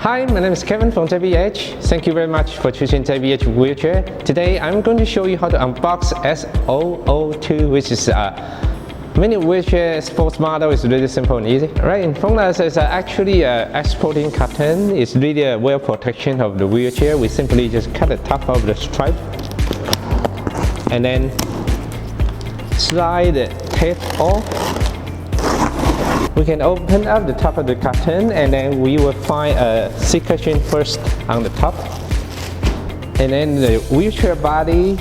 Hi, my name is Kevin from JBH. Thank you very much for choosing JBH wheelchair. Today I'm going to show you how to unbox S002, which is a mini wheelchair sports model. It's really simple and easy. Right in front of us is actually an exporting carton. It's really a well protection of the wheelchair. We simply just cut the top of the stripe and then slide the tape off. We can open up the top of the carton and then we will find a seat cushion first on the top. And then the wheelchair body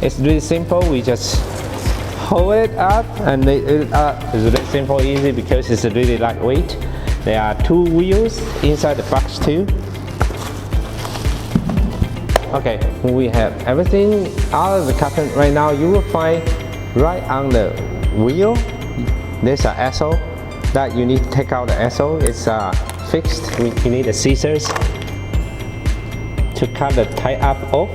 is really simple. We just hold it up and it up. It's really simple, easy because it's really lightweight. There are two wheels inside the box too. Okay, we have everything out of the carton. Right now you will find right on the wheel there's an axle that you need to take out the axle. It's fixed. You need the scissors to cut the tie up off.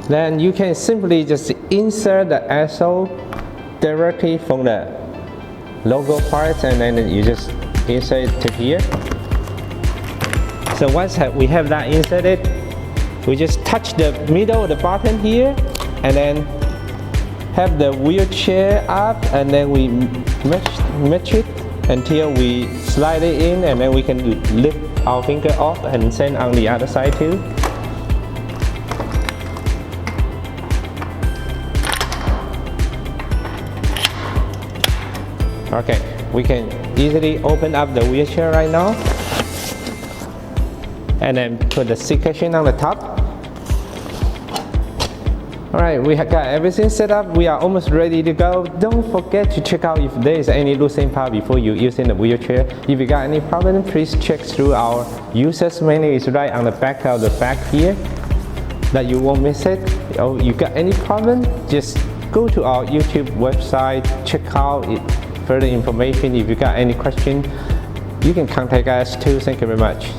Then you can simply just insert the axle directly from the logo part and then you just insert it to here. So once we have that inserted, we just touch the middle of the button here and then have the wheelchair up and then we match it until we slide it in and then we can lift our finger off and send on the other side too. Okay, we can easily open up the wheelchair right now and then put the seat cushion on the top. Alright, we have got everything set up. We are almost ready to go. Don't forget to check out if there is any loosening part before you using the wheelchair. If you got any problem, please check through our user's manual. It's right on the back of the bag here that you won't miss it. If you got any problem, just go to our YouTube website, check out further information. If you got any question, you can contact us too. Thank you very much.